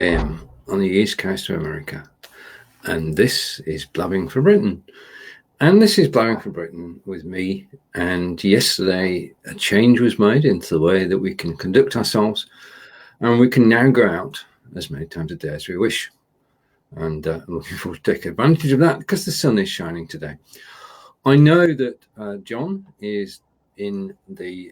a.m. on the east coast of America, and this is Blabbing for Britain. And this is Blabbing for Britain with me. And yesterday, a change was made into the way that we can conduct ourselves, and we can now go out as many times a day as we wish. And I'm looking forward to take advantage of that because the sun is shining today. I know that John is in the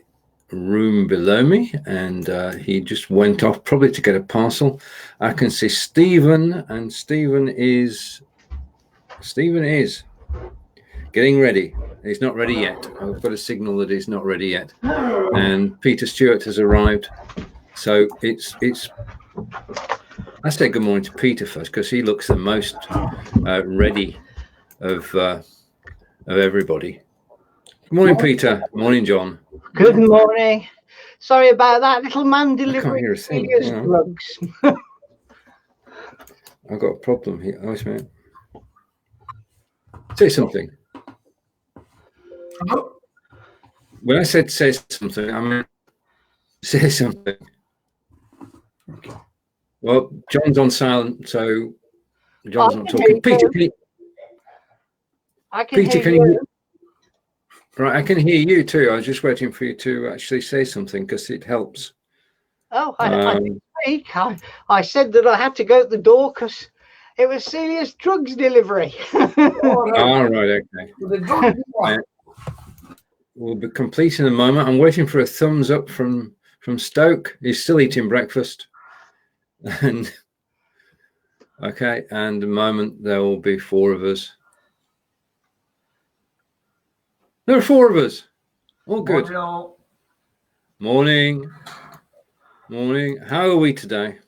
room below me, and he just went off probably to get a parcel. I can see Stephen, and Stephen is getting ready. He's not ready yet. I've got a signal that he's not ready yet. And Peter Stewart has arrived. So it's I say good morning to Peter first because he looks the most ready of everybody. Good morning, Peter. Morning, John. Good morning. Sorry about that, little man delivering drugs. I've got a problem here. Oh, man. Say something. When I said say something, I mean say something. Okay. Well, John's on silent, so John's not talking. Peter, can you? Right, I can hear you too. I was just waiting for you to actually say something because it helps. Oh, I didn't speak. I said that I had to go to the door because it was serious drugs delivery. All right, okay. We'll be complete in a moment. I'm waiting for a thumbs up from Stoke. He's still eating breakfast. And okay, and a moment there will be 4 of us. There are 4 of us. All good. Morning. Morning. How are we today?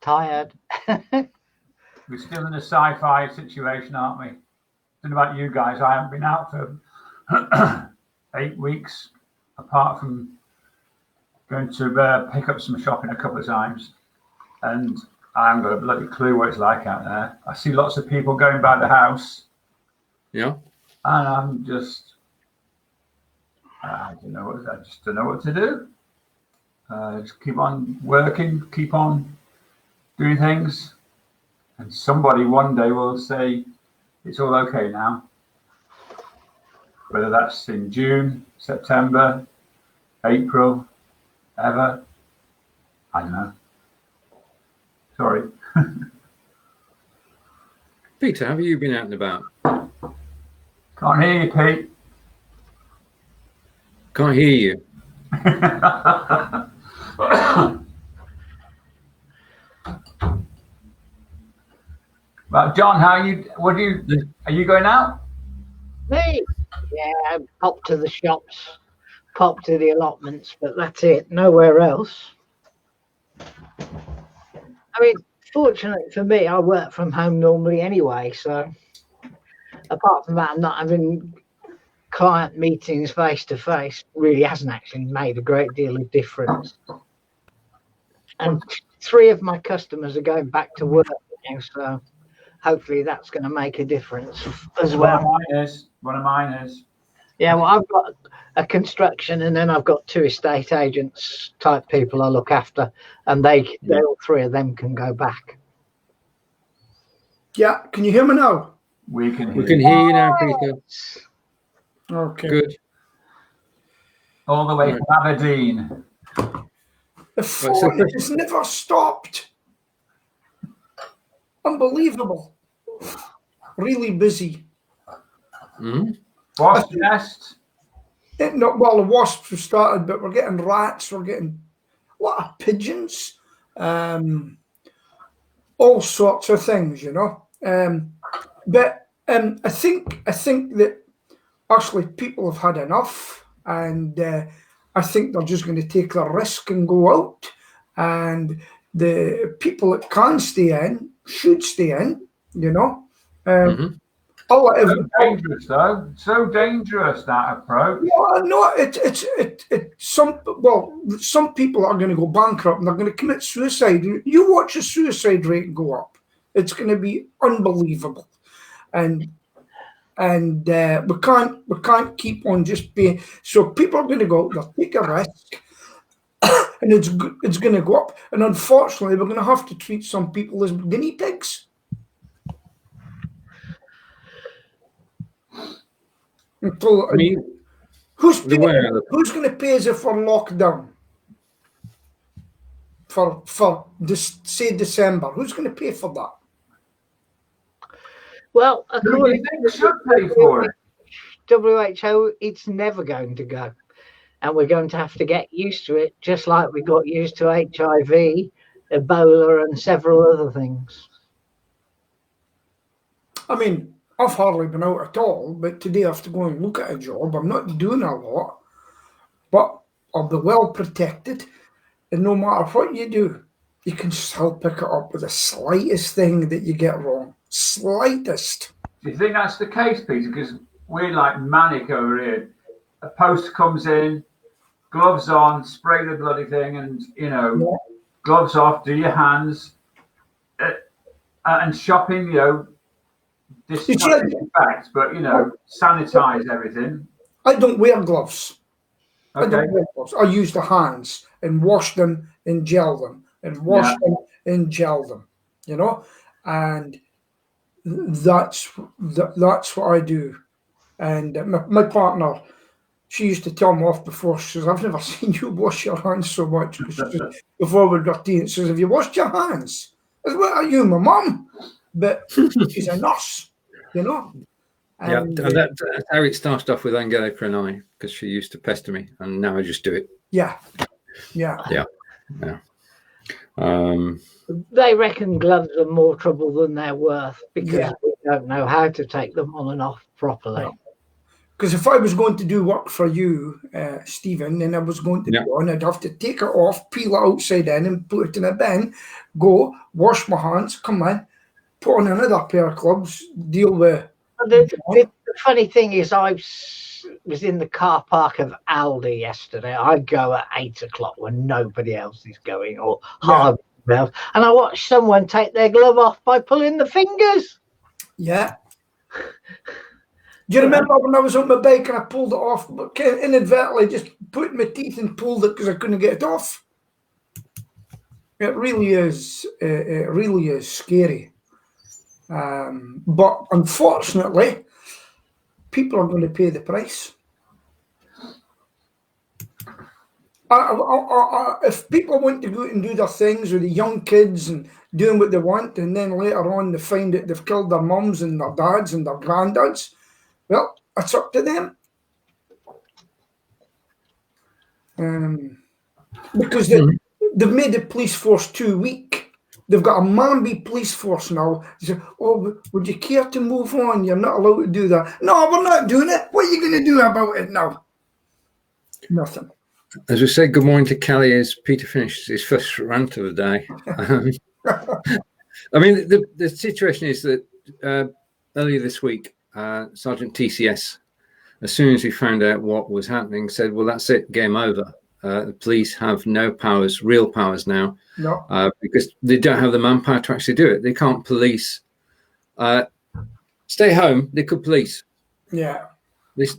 Tired. We're still in a sci-fi situation, aren't we? I don't know about you guys. I haven't been out for 8 weeks, apart from going to pick up some shopping a couple of times. And I haven't got a bloody clue what it's like out there. I see lots of people going by the house. Yeah. And I'm just, I just don't know what to do. Just keep on working, keep on doing things. And somebody one day will say, it's all okay now. Whether that's in June, September, April, ever, I don't know. Sorry. Peter, have you been out and about? Can't hear you, Pete. Can't hear you. But John, are you going out? Me? Yeah, I pop to the shops, pop to the allotments, but that's it. Nowhere else. I mean, fortunately for me, I work from home normally anyway, so apart from that, I'm not having client meetings face to face. Really hasn't actually made a great deal of difference. And 3 of my customers are going back to work now, so hopefully that's going to make a difference as well. One of mine is. Yeah, well, I've got a construction, and then I've got 2 estate agents type people I look after, and they all 3 of them can go back. Yeah, can you hear me now? We can hear you now, Peter. Okay. Good. All the way from Aberdeen. The phone has never stopped. Unbelievable. Really busy. Mm-hmm. Wasp nest? Well, the wasps have started, but we're getting rats, we're getting a lot of pigeons, all sorts of things, you know. But I think that actually people have had enough, and I think they're just going to take the risk and go out, and the people that can stay in should stay in, you know. So dangerous, though. So dangerous, that approach. Well, no, some people are going to go bankrupt and they're going to commit suicide. You watch the suicide rate go up; it's going to be unbelievable, and we can't keep on just being. So people are going to go out, they'll take a risk, and it's going to go up. And unfortunately, we're going to have to treat some people as guinea pigs. Until, who's going to pay us for lockdown? For this, say, December, who's going to pay for that? Well, Who do you think should pay for it? WHO, it's never going to go. And we're going to have to get used to it, just like we got used to HIV, Ebola, and several other things. I mean, I've hardly been out at all, but today I have to go and look at a job. I'm not doing a lot, but I'll be well protected. And no matter what you do, you can still pick it up with the slightest thing that you get wrong. Slightest. Do you think that's the case, Peter? Because we're like manic over here. A post comes in, gloves on, spray the bloody thing, and gloves off, do your hands, and shopping, disinfect, but sanitize everything. I don't wear gloves. Okay. I don't wear gloves. I use the hands and wash them and gel them and wash them and gel them. And that's what I do. And my partner, she used to tell me off before. She says, "I've never seen you wash your hands so much." Before we got in, she says, "Have you washed your hands?" I said, "What are you, my mum?" But she's a nurse, And, that's how it started off with Angelica and I, because she used to pester me, and now I just do it. Yeah. They reckon gloves are more trouble than they're worth because we don't know how to take them on and off properly. Because if I was going to do work for you, Stephen, and I was going to go on, I'd have to take it off, peel it outside in, and put it in a bin, go, wash my hands, come in, put on another pair of gloves, deal with... The funny thing is, I was in the car park of Aldi yesterday. I go at 8 o'clock when nobody else is going, or hardly else, and I watched someone take their glove off by pulling the fingers. Yeah. Do you remember when I was on my bike and I pulled it off, but inadvertently just put my teeth and pulled it because I couldn't get it off? It really is. It really is scary. But unfortunately, people are going to pay the price. If people want to go out and do their things with the young kids and doing what they want, and then later on they find that they've killed their mums and their dads and their granddads, well, it's up to them. Because they've made the police force too weak. They've got a Mambi police force now. They say, "Oh, would you care to move on? You're not allowed to do that." No, we're not doing it. What are you going to do about it now? Nothing. As we say, good morning to Kelly as Peter finished his first rant of the day. I mean, the situation is that earlier this week, Sergeant TCS, as soon as he found out what was happening, said, "Well, that's it, game over. The police have no powers, real powers now, because they don't have the manpower to actually do it. They can't police. Stay home, they could police." Yeah. What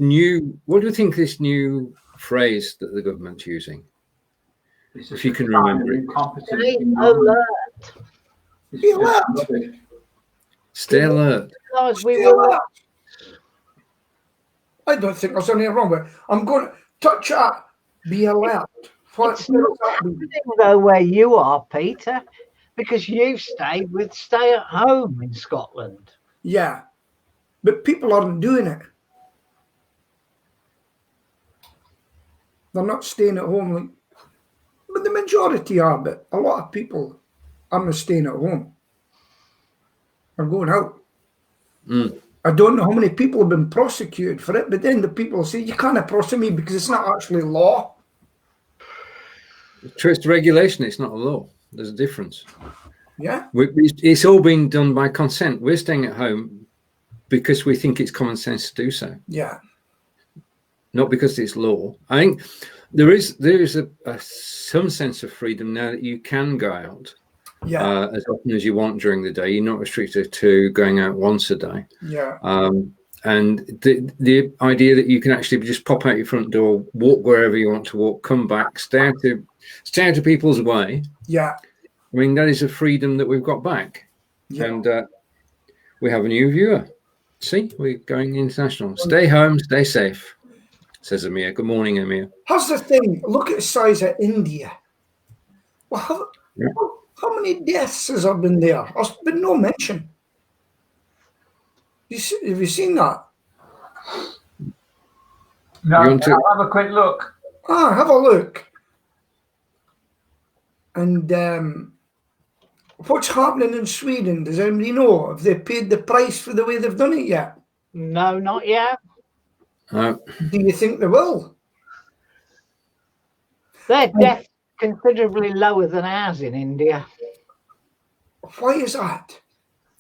do you think this new phrase that the government's using? If you can remember it. Stay alert. Be alert. Stay alert. I don't think there's anything wrong with it. I'm going to touch that. Be alert. It's not happening though where you are, Peter, because you've stayed with stay at home in Scotland. Yeah, but people aren't doing it. They're not staying at home, but the majority are. But a lot of people aren't staying at home. They're going out. I don't know how many people have been prosecuted for it, but then the people say, "You can't prosecute me because it's not actually law." It's regulation, it's not a law. There's a difference. Yeah. It's all being done by consent. We're staying at home because we think it's common sense to do so. Yeah. Not because it's law. I think there is some sense of freedom now that you can go out as often as you want during the day. You're not restricted to going out once a day. Yeah. And the idea that you can actually just pop out your front door, walk wherever you want to walk, come back, stay out of people's way. Yeah. I mean, that is a freedom that we've got back. Yeah. And we have a new viewer. See, we're going international. Stay home, stay safe, says Amir. Good morning, Amir. Here's the thing. Look at the size of India. Well, how many deaths has there been there? There's been no mention. Have you seen that? No, I'll have a quick look. Have a look. And what's happening in Sweden? Does anybody know? Have they paid the price for the way they've done it yet? No, not yet. Do you think they will? Their deaths considerably lower than ours in India. Why is that?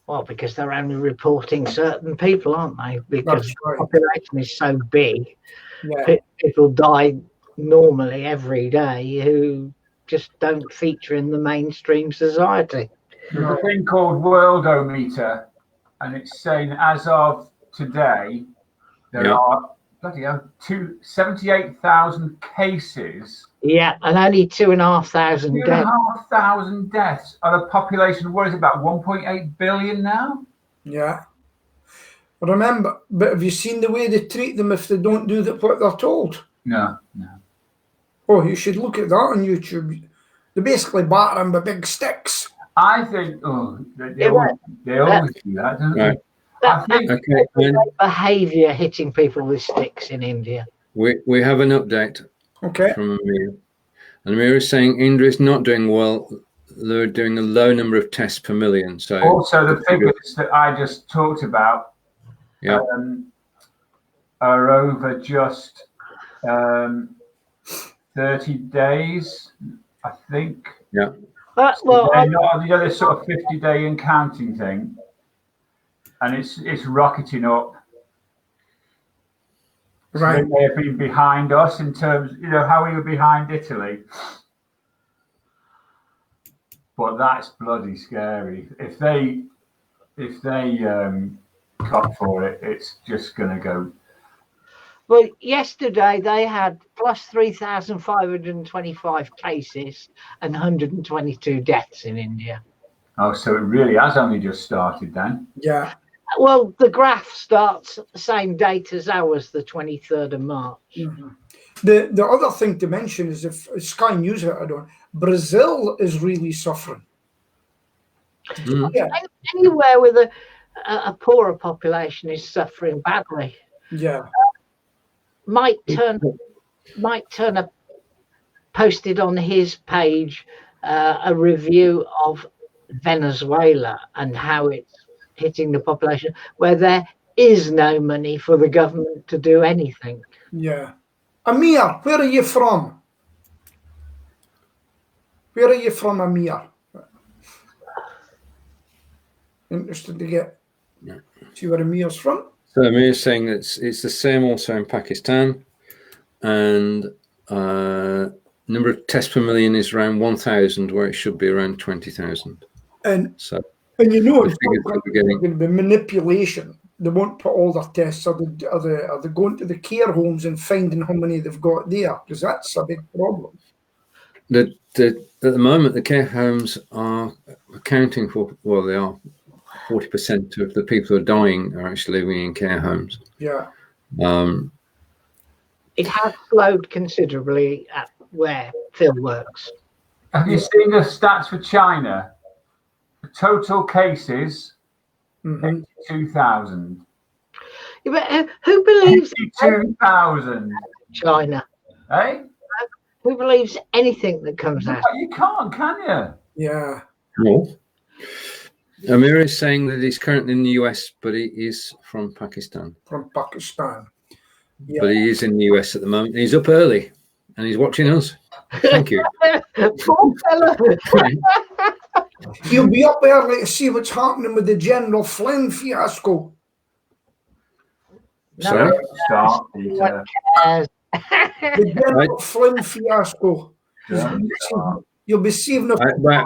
Well, because they're only reporting certain people, aren't they? Because right. The population is so big. Yeah. People die normally every day who just don't feature in the mainstream society. There's a thing called Worldometer, and it's saying as of today, there are 78,000 cases. Yeah, and only 2,500 deaths. 2,500 deaths on a population of, what is it, about 1.8 billion now? Yeah. Remember, but have you seen the way they treat them if they don't do what they're told? No. Oh, you should look at that on YouTube. They basically batter them with big sticks. I think, they always do that, don't they? That's behaviour hitting people with sticks in India. We have an update from Amir. And Amir is saying India is not doing well. They're doing a low number of tests per million. So also the figures that I just talked about are over just 30 days, I think. Yeah. This sort of 50-day and counting thing, and it's rocketing up. Right. So they may have been behind us in terms, how we were behind Italy. But that's bloody scary. If they cut for it, it's just going to go. Well, yesterday they had plus 3,525 cases and 122 deaths in India. Oh, so it really has only just started then? Yeah. Well, the graph starts at the same date as ours, the 23rd of March. Mm-hmm. The other thing to mention is, if Sky News had it on, Brazil is really suffering. Yeah. Anywhere with a poorer population is suffering badly. Yeah. Mike Turner posted on his page a review of Venezuela and how it's hitting the population, where there is no money for the government to do anything. Yeah. Amir, where are you from? Where are you from, Amir? Interested to see where Amir's from. So Amir is saying that it's the same also in Pakistan, and number of tests per million is around 1,000, where it should be around 20,000. And it's going to be manipulation. They won't put all their tests. Are they going to the care homes and finding how many they've got there? Because that's a big problem. At the moment, the care homes are accounting for, well, they are 40% of the people who are dying are actually living in care homes. Yeah. It has slowed considerably at where Phil works. Have you seen the stats for China? The total cases, 82,000. Yeah, but who believes 82,000? China? Eh? Who believes anything that comes out? You can't, can you? Yeah. No. Amir is saying that he's currently in the US, but he is from Pakistan. From Pakistan. Yeah. But he is in the US at the moment. He's up early and he's watching us. Thank you. Poor fella. He'll be up early to see what's happening with the General Flynn fiasco. Sorry? The General Flynn fiasco. You'll be seeing I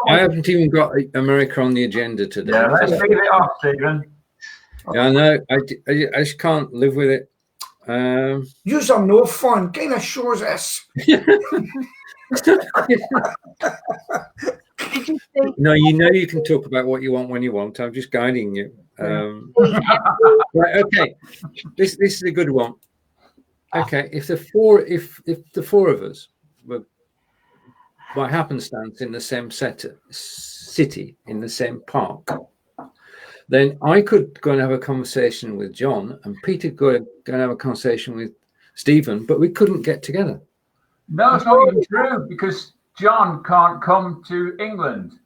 haven't even got America on the agenda today. Yeah, let's figure it off, Stephen. Yeah, I know. I just can't live with it. Yous are no fun. Kind of shows us. Did you see? No, you can talk about what you want when you want. I'm just guiding you. Right, okay. This is a good one. Okay, if the four of us were by happenstance in the same city in the same park, then I could go and have a conversation with John, and Peter could go and have a conversation with Stephen, but we couldn't get together. No, it's not even true, because John can't come to England.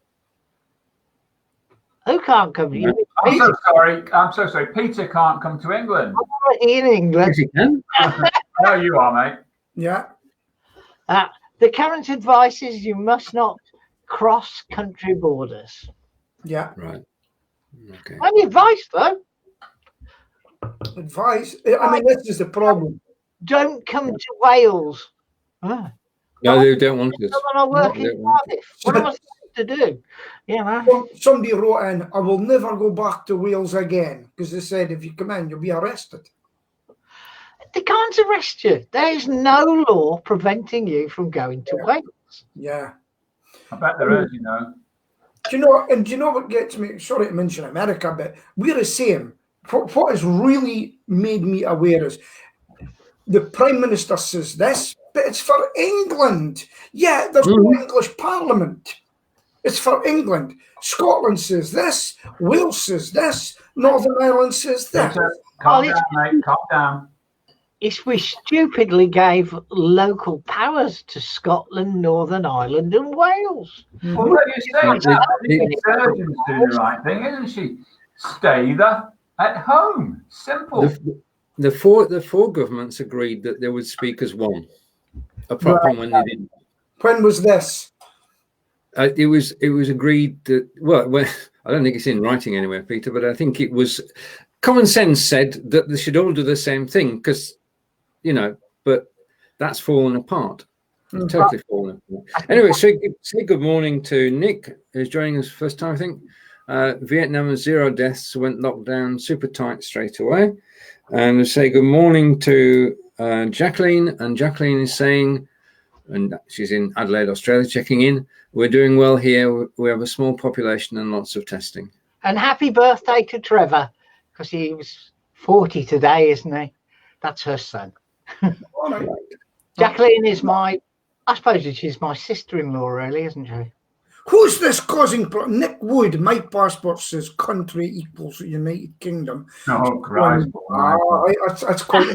Who can't come to you? I'm so sorry. I'm so sorry. Peter can't come to England. I'm already in England. Yes, you can. No, you are, mate. Yeah. The current advice is you must not cross country borders. Yeah. Right. Okay. Only advice, though. Advice. I mean, this is the problem. Don't come to Wales. Oh. No, they don't want us. Someone I work in Cardiff. What am I supposed to do? You know. Somebody wrote in, I will never go back to Wales again, because they said if you come in, you'll be arrested. They can't arrest you. There is no law preventing you from going to Wales. Yeah. I bet there is, you know. Do you know what gets me? Sorry to mention America, but we're the same. What has really made me aware is the Prime Minister says this, but it's for England. Yeah, there's no English Parliament. It's for England. Scotland says this, Wales says this, Northern Ireland says this. Calm down, mate. Calm down. If we stupidly gave local powers to Scotland, Northern Ireland, and Wales. Well, what you say, the surgeon's doing the right thing, isn't she? Stay at home. Simple. The four governments agreed that they would speak as one, apart from when they didn't. When was this? It was agreed that, well, I don't think it's in writing anywhere, Peter, but I think it was common sense said that they should all do the same thing, because, but that's fallen apart. Totally fallen apart. Anyway, say good morning to Nick, who's joining us first time, I think. Vietnam has 0 deaths, went lockdown super tight straight away. And say good morning to Jacqueline, and Jacqueline is saying, and she's in Adelaide, Australia, checking in. We're doing well here. We have a small population and lots of testing. And happy birthday to Trevor, because he was 40 today, isn't he? That's her son. Jacqueline is I suppose she's my sister-in-law, really, isn't she? Who's this causing? Nick Wood, my passport says country equals United Kingdom. Oh, Christ. That's quite...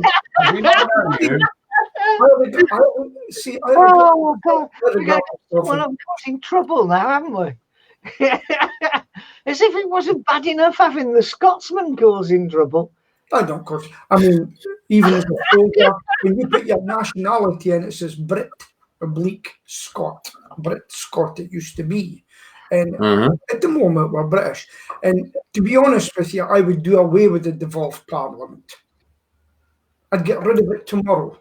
We don't know you. Oh, God. Well, I'm causing trouble now, haven't we? As if it wasn't bad enough having the Scotsman causing trouble. I don't cause. I mean, even as a soldier, when you put your nationality in, it says Brit, oblique Scot. Brit, Scot it used to be. And at the moment, we're British. And to be honest with you, I would do away with the devolved parliament. I'd get rid of it tomorrow.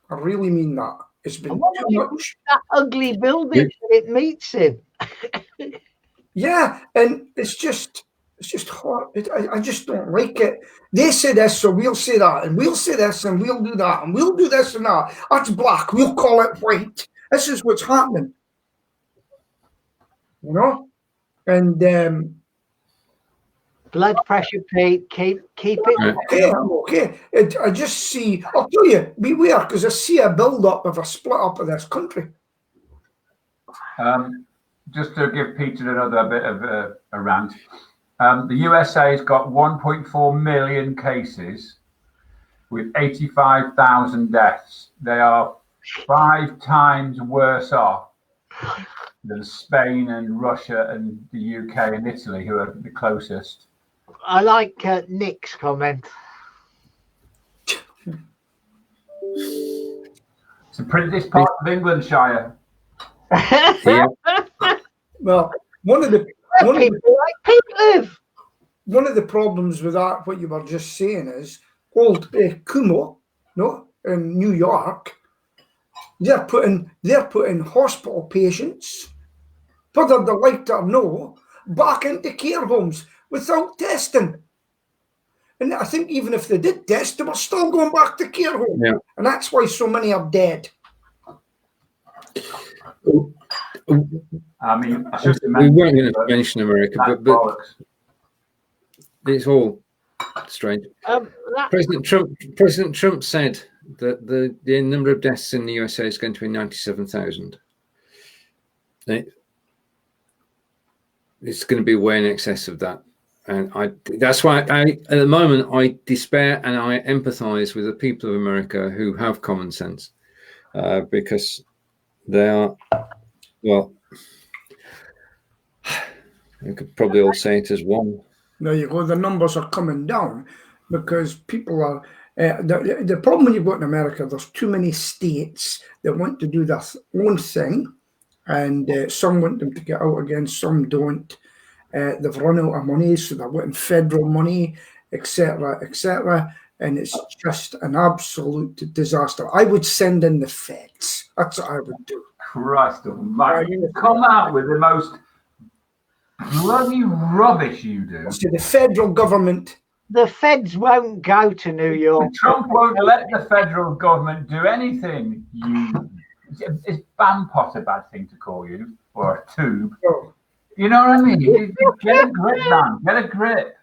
I really mean that. It's been too much. That ugly building that it meets in. Yeah, and it's just hard. I just don't like it. They say this, so we'll say that, and we'll say this, and we'll do that, and we'll do this and that. That's black. We'll call it white. This is what's happening. And blood pressure, Pete. Keep it. Okay, I'm okay. I just see. I'll tell you, beware, because I see a build-up of a split up of this country. Just to give Peter another bit of a rant. The USA's got 1.4 million cases with 85,000 deaths. They are 5 times worse off than Spain and Russia and the UK and Italy, who are the closest. I like Nick's comment. It's the prettiest part of England, Shire. Yeah. Well, one of the problems with that, what you were just saying, is old Cuomo, in New York, they're putting hospital patients, whether they like it or no, back into care homes. without testing. And I think even if they did test, they were still going back to care home. Yeah. And that's why so many are dead. I mean, I should We weren't going to mention America, but it's all strange. President Trump said that the number of deaths in the USA is going to be 97,000. It's going to be way in excess of that. And that's why at the moment, I despair and I empathize with the people of America who have common sense, because they are, well, we could probably all say it as one. There you go. The numbers are coming down because people are. The problem when you go to America, there's too many states that want to do their own thing, and some want them to get out again, some don't. They've run out of money, so they're wanting federal money, etc., etc., and it's just an absolute disaster. I would send in the feds. That's what I would do. Christ almighty! You come out with the most bloody rubbish you do. So the federal government. The feds won't go to New York. Trump won't let the federal government do anything. Is Bampot a bad thing to call you, or a tube? Oh. You know what I mean? Get a grip, man. Get a grip.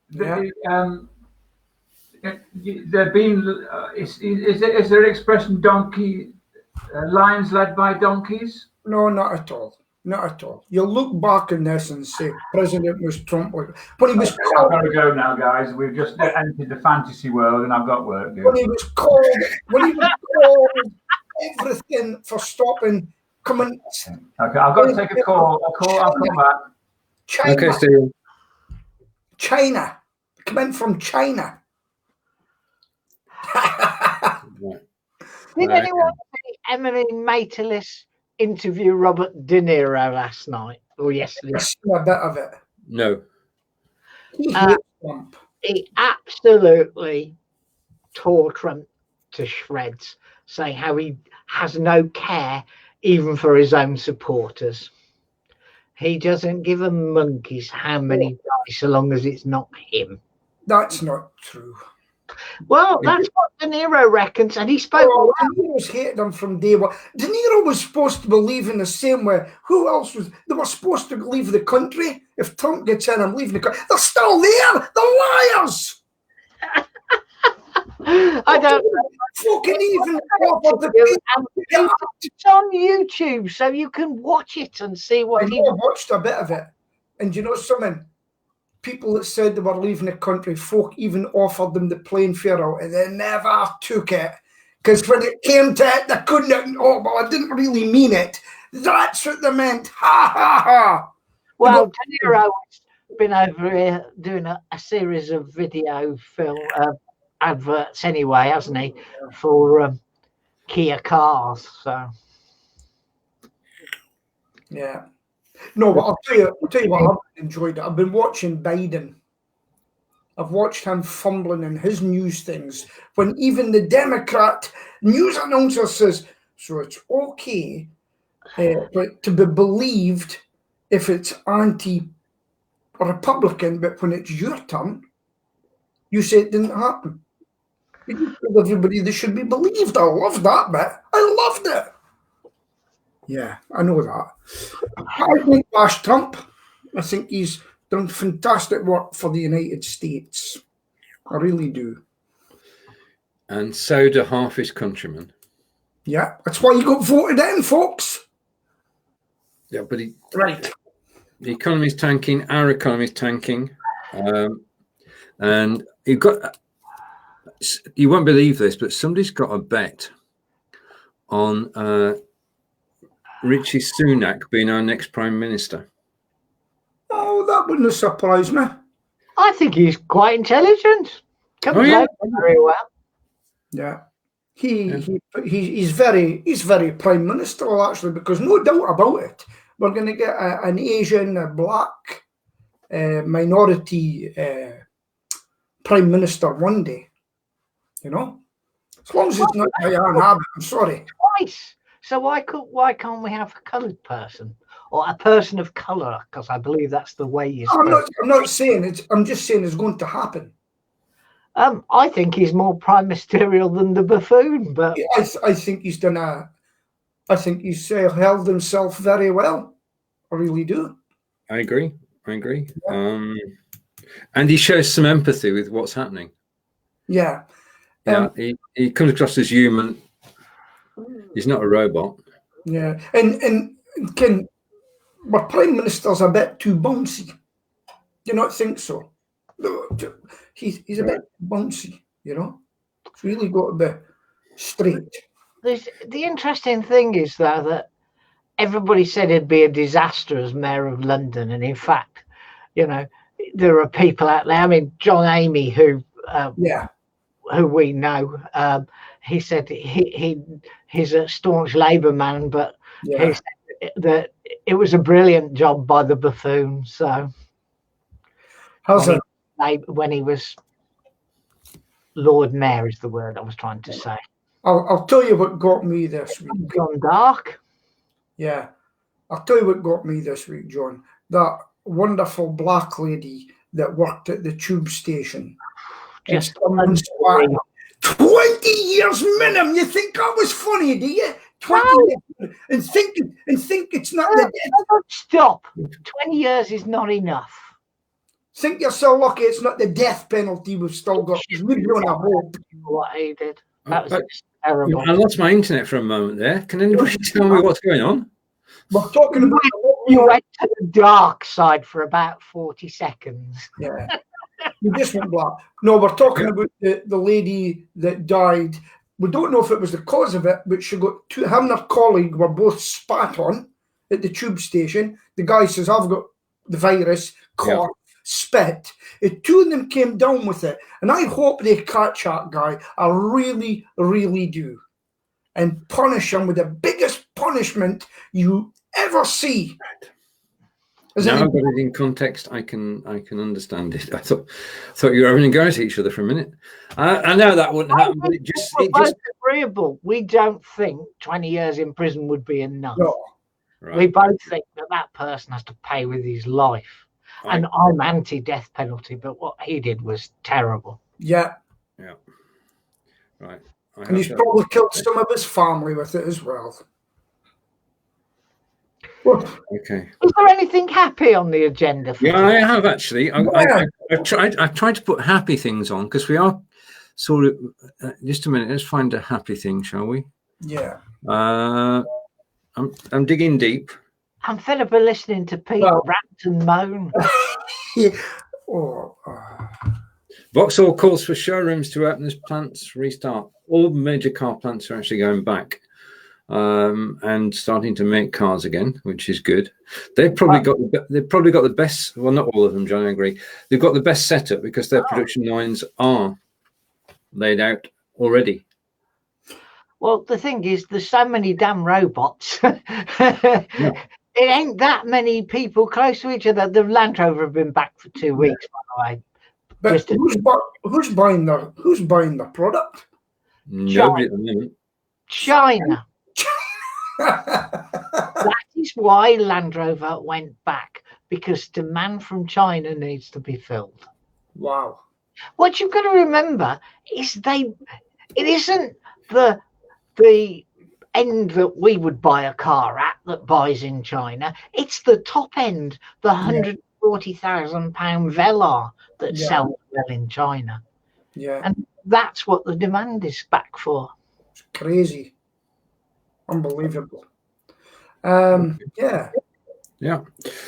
Yeah. There been is there an expression donkey lions led by donkeys? No, not at all. Not at all. You'll look back on this and say President was Trump, but he was. I've got to go now, guys. We've just entered the fantasy world, and I've got work to do. When he was called everything for stopping coming. Okay, I've got to take a call. I'll come back. China. Okay, Stephen. China. Coming from China. Did anyone see Emily Maitalis interview Robert De Niro last night or yesterday? I saw a bit of it. No. He hates Trump. He absolutely tore Trump to shreds, saying how he has no care even for his own supporters. He doesn't give a monkey's how many die so long as it's not him. That's not true. Well, that's what De Niro reckons, and he spoke. Oh, De Niro's hated him from day one. De Niro was supposed to believe in the same way. Who else was? They were supposed to leave the country. If Trump gets in, I'm leaving the country. They're still there. They're liars. I don't know. Fucking even It's on YouTube, so you can watch it and see what I watched a bit of it, and you know something. People that said they were leaving the country, folk even offered them the plane fare out, and they never took it. Because when it came to it, they couldn't. Oh, well, I didn't really mean it. That's what they meant. Ha ha ha. Well, De Niro's been over here doing a series of video film adverts anyway, hasn't he, for Kia cars? So yeah. No, but I'll tell you what, I've enjoyed it. I've been watching Biden. I've watched him fumbling in his news things when even the Democrat news announcer says, so it's okay but to be believed if it's anti-Republican, but when it's your turn, you say it didn't happen. You tell everybody they should be believed. I loved that bit. I loved it. Yeah, I know that. I don't bash Trump. I think he's done fantastic work for the United States. I really do. And so do half his countrymen. Yeah, that's why he got voted in, folks. Yeah, but right. The economy's tanking. Our economy's tanking, and you've got. You won't believe this, but somebody's got a bet on Richie Sunak being our next Prime Minister. Oh, that wouldn't surprise me. I think he's quite intelligent. Comes out very well. Yeah. He's very Prime Minister actually, because no doubt about it, we're going to get an Asian, a black minority Prime Minister one day. You know, as long as it's not Diane Abbott. I'm sorry. Twice. So why can't we have a coloured person or a person of colour, because I believe that's the way you. I'm not saying it. I'm just saying it's going to happen. I think he's more prime ministerial than the buffoon, but I think he's done I think he's held himself very well. I really do. I agree. Yeah. And he shows some empathy with what's happening. Yeah. He comes across as human. He's not a robot. Yeah. And our Prime Minister's a bit too bouncy. Do you not think so? He's a bit bouncy, you know? It's really got to be straight. The interesting thing is, though, that everybody said he'd be a disaster as mayor of London, and in fact, you know, there are people out there. I mean, John Amy, who we know, he said he's a staunch Labour man, but he said that it was a brilliant job by the buffoon. So, when he was Lord Mayor is the word I was trying to say. I'll tell you what got me this week. Gone dark. Yeah, I'll tell you what got me this week, John. That wonderful black lady that worked at the tube station. Just 20 years minimum. You think that was funny, do you? 20 years and think it's not the death. Stop. 20 years is not enough. Think you're so lucky it's not the death penalty we've still got. We're going to hope. What he did. That was terrible. I lost my internet for a moment there. Can anybody tell me what's going on? We're talking about you went to the dark side for about 40 seconds. Yeah. You just went black. No, we're talking about the lady that died. We don't know if it was the cause of it, but she got him and her colleague were both spat on at the tube station. The guy says, I've got the virus, cough, spit. Two of them came down with it. And I hope they catch that guy. I really, really do. And punish him with the biggest punishment you ever see. Now I've got it in context. I can understand it. I thought you were having a go at each other for a minute. I know that wouldn't happen, but it just agreeable. We don't think 20 years in prison would be enough. No. Right. We both think that person has to pay with his life. Right. And I'm anti-death penalty, but what he did was terrible. Yeah. Yeah. Right. And he's probably killed some of his family with it as well. Okay. Is there anything happy on the agenda? I have actually. I've tried to put happy things on because we are sort of. Just a minute. Let's find a happy thing, shall we? Yeah. I'm digging deep. I'm fed up of listening to people rant and moan. Vauxhall calls for showrooms to open as plants restart. All major car plants are actually going back. And starting to make cars again, which is good. They've probably got the best. Well, not all of them, John. I agree. They've got the best setup because their production lines are laid out already. Well, the thing is, there's so many damn robots. It ain't that many people close to each other. The Land Rover have been back for 2 weeks, by the way. But who's buying the product? Nobody at the moment. China. That is why Land Rover went back, because demand from China needs to be filled. Wow. What you've got to remember is it isn't the end that we would buy a car at that buys in China. It's the top end, the £140,000 Velar that sells well in China. Yeah. And that's what the demand is back for. It's crazy. Unbelievable. Yeah.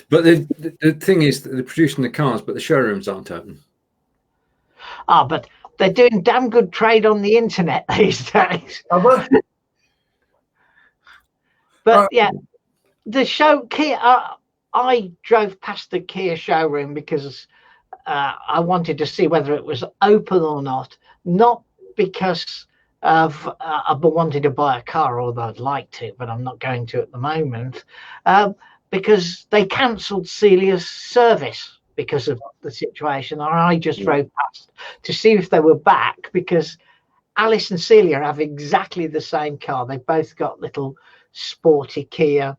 But the thing is that they're producing the cars, but the showrooms aren't open. But they're doing damn good trade on the internet these days. But the show Kia. I drove past the Kia showroom because I wanted to see whether it was open or not because of I've been wanting to buy a car, although I'd like to, but I'm not going to at the moment, because they cancelled Celia's service because of the situation. And I just drove past to see if they were back, because Alice and Celia have exactly the same car. They've both got little sporty Kia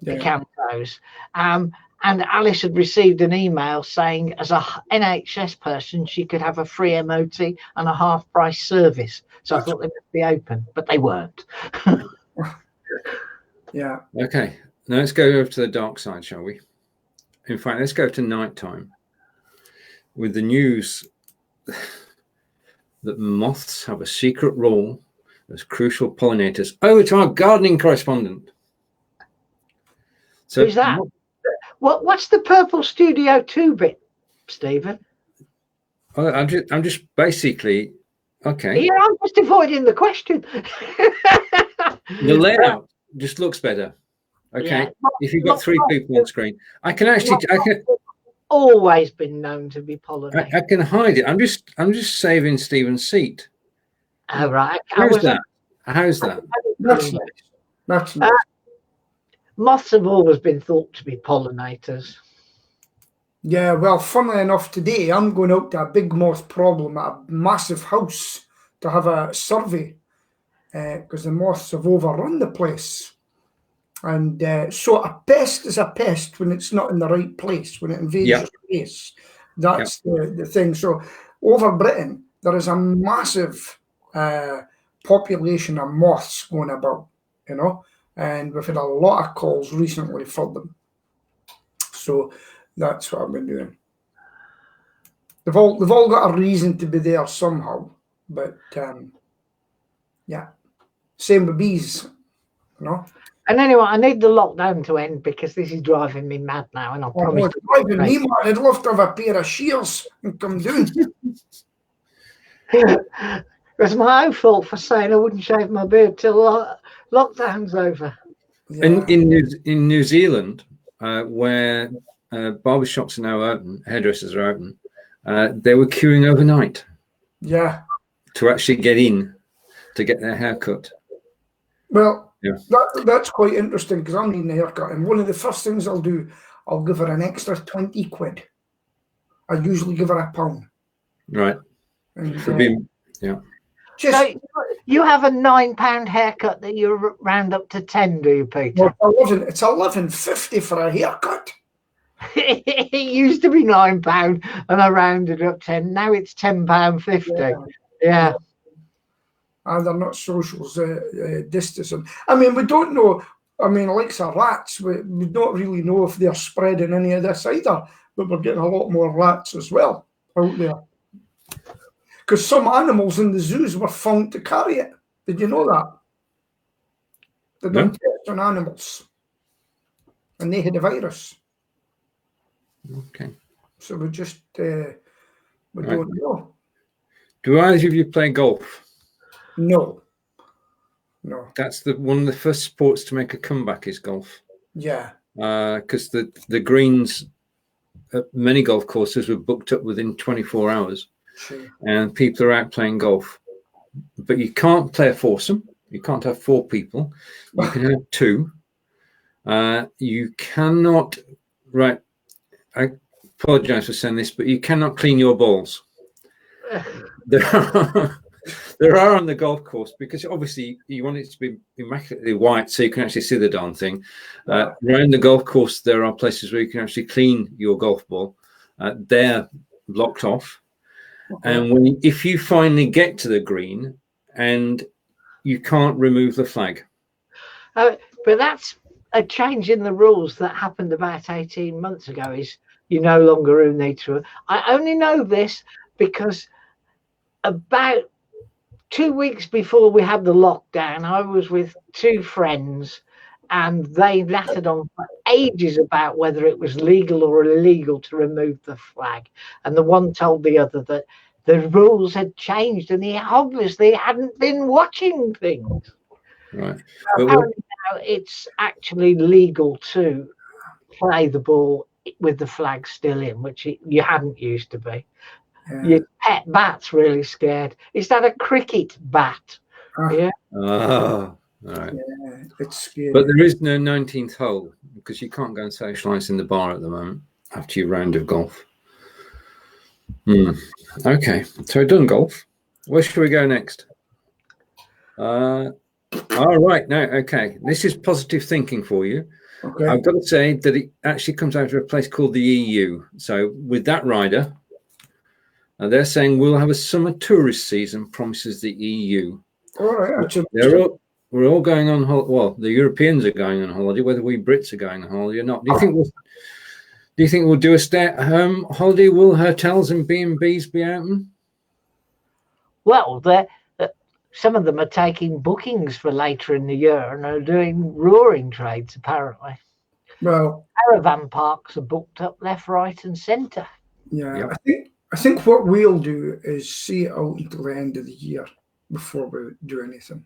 Picantos. And Alice had received an email saying, as a NHS person, she could have a free MOT and a half-price service. So I thought they must be open, but they weren't. Yeah. Okay. Now let's go over to the dark side, shall we? In fact, let's go to nighttime with the news that moths have a secret role as crucial pollinators. Over to our gardening correspondent. So who's that? What's the Purple Studio 2 bit, Stephen? I'm just basically okay. Yeah, I'm just avoiding the question. The layout just looks better. Okay, Yeah. if you've got 3 people on screen, I can always been known to be pollinated. I can hide it. I'm just saving Stephen's seat. Oh, right. How's that? That's nice. Moths have always been thought to be pollinators. Yeah, well, funnily enough, today I'm going out to a big moth problem at a massive house to have a survey because the moths have overrun the place. And so a pest is a pest when it's not in the right place, when it invades your space. That's the thing. So over Britain, there is a massive population of moths going about, you know, and we've had a lot of calls recently for them. So that's what I've been doing. They've all got a reason to be there somehow, but yeah, same with bees, you know. And anyway, I need the lockdown to end because this is driving me mad now, and I promise. It's driving me mad. I'd love to have a pair of shears and come down. It was my own fault for saying I wouldn't shave my beard till lockdown's over. Yeah. In New Zealand, where barbershops are now open, hairdressers are open, they were queuing overnight. Yeah. To actually get in to get their hair cut. Well, yeah, that's quite interesting because I'm needing a haircut, and one of the first things I'll do, I'll give her an extra 20 quid. I usually give her £1. Right. And, yeah. So you have a £9 haircut that you round up to 10, do you, Peter? Well, it's £11.50 for a haircut. It used to be £9 and I rounded up 10. Now it's £10.50. Yeah. And they're not social distancing. I mean, we don't know. I mean, like our rats, we don't really know if they're spreading any of this either. But we're getting a lot more rats as well out there. Because some animals in the zoos were found to carry it. Did you know that? They don't test on animals. And they had a virus. Okay. So we just, we don't know. Do either of you play golf? No. That's one of the first sports to make a comeback is golf. Yeah. Because the greens at many golf courses were booked up within 24 hours. Sure. And people are out playing golf. But you can't play a foursome. You can't have 4 people. You can have 2. You cannot, right, I apologize for saying this, but you cannot clean your balls. There are on the golf course, because obviously you want it to be immaculately white so you can actually see the darn thing. Around the golf course, there are places where you can actually clean your golf ball. They're blocked off. Okay. And if you finally get to the green and you can't remove the flag. But that's a change in the rules that happened about 18 months ago, is you no longer need to. I only know this because about 2 weeks before we had the lockdown, I was with 2 friends and they nattered on for ages about whether it was legal or illegal to remove the flag. And the one told the other that the rules had changed and he obviously hadn't been watching things. Right. Apparently now it's actually legal to play the ball with the flag still in, which you hadn't used to be. Yeah. Your pet bat's really scared. Is that a cricket bat? Yeah. Oh, all right. Yeah, it's scary. But there is no 19th hole because you can't go and socialise in the bar at the moment after your round of golf. Okay, so done golf. Where should we go next? All right, now, okay. This is positive thinking for you. Okay. I've got to say that it actually comes out of a place called the EU. So with that rider, they're saying we'll have a summer tourist season, promises the EU. All right. We're all going on holiday. Well, the Europeans are going on holiday, whether we Brits are going on holiday or not. Do you think we'll do a stay-at-home holiday? Will hotels and B&Bs be open? Well, some of them are taking bookings for later in the year and are doing roaring trades, apparently. Well, caravan parks are booked up left, right, and centre. Yeah, yep. I think what we'll do is see it out until the end of the year before we do anything.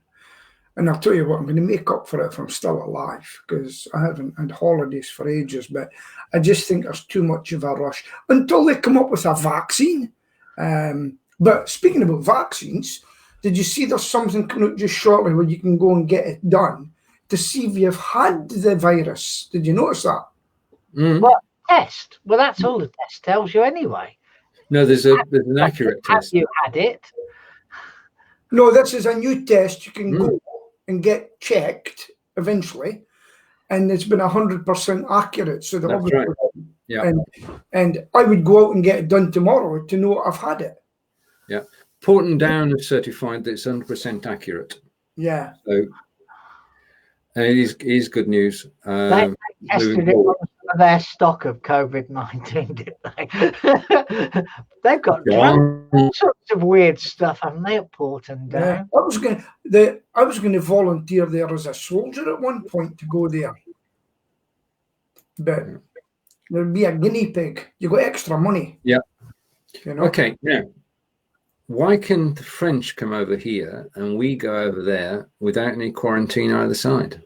And I'll tell you what, I'm going to make up for it if I'm still alive, because I haven't had holidays for ages, but I just think there's too much of a rush until they come up with a vaccine. But speaking about vaccines, did you see there's something coming out just shortly where you can go and get it done to see if you've had the virus? Did you notice that? Mm. What test? Well, that's all the test tells you anyway. No, there's an accurate test. Have you had it? No, this is a new test. You can go and get checked eventually, and it's been 100% accurate. So that's right. Yeah. And I would go out and get it done tomorrow to know I've had it. Yeah. Porton Down have certified that it's 100% accurate. Yeah. So, and it is good news. They tested it on some of their stock of COVID-19, didn't they? They've got all sorts of weird stuff, haven't they, at Porton Down? Yeah. I was going to volunteer there as a soldier at one point to go there, but there'd be a guinea pig. You got extra money. Yeah. You know? Okay. Now, why can the French come over here and we go over there without any quarantine either side?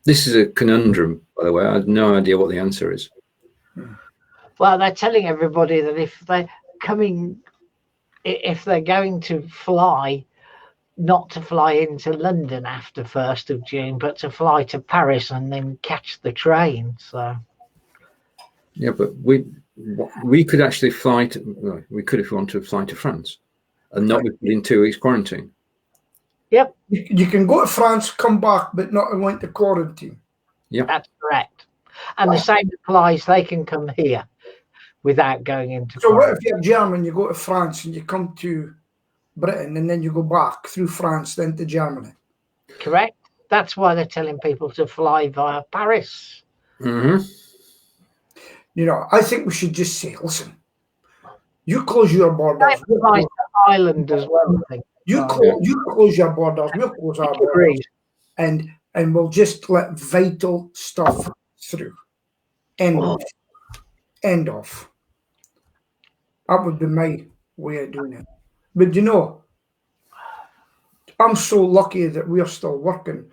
This is a conundrum, by the way. I have no idea what the answer is. Well, they're telling everybody that if they're going to fly, not to fly into London after 1st of June, but to fly to Paris and then catch the train. So, yeah, but we could actually fly to. Well, we could, if we wanted to, fly to France and not be put in 2 weeks quarantine. Yep. You can go to France, come back, but not into quarantine. Yep. That's correct. And the same applies. They can come here without going into So quarantine. what if you're German, you go to France and you come to Britain and then you go back through France, then to Germany? Correct. That's why they're telling people to fly via Paris. Mm-hmm. You know, I think we should just say, listen, you close your borders. That applies to Ireland as well, I think. You close your borders, we'll close our borders, and we'll just let vital stuff through. End of. That would be my way of doing it. But you know, I'm so lucky that we're still working,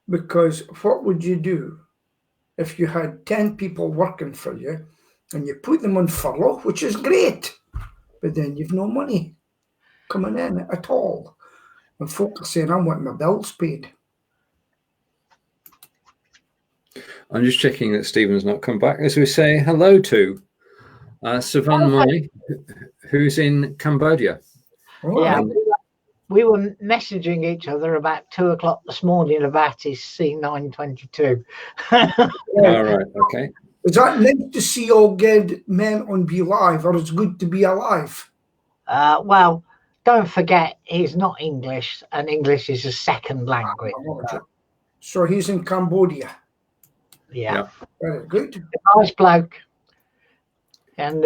because what would you do if you had 10 people working for you and you put them on furlough, which is great, but then you've no money coming in at all, and folk are saying, I want my bills paid. I'm just checking that Stephen's not come back, as we say hello to Savan Mai, who's in Cambodia. Oh, yeah, we were messaging each other about 2 o'clock this morning about his C922. All right, okay. Is that meant to see all good men on Be Live, or it's good to be alive? Well, don't forget, he's not English, and English is a second language. So he's in Cambodia. Yeah. Very good. Nice bloke. And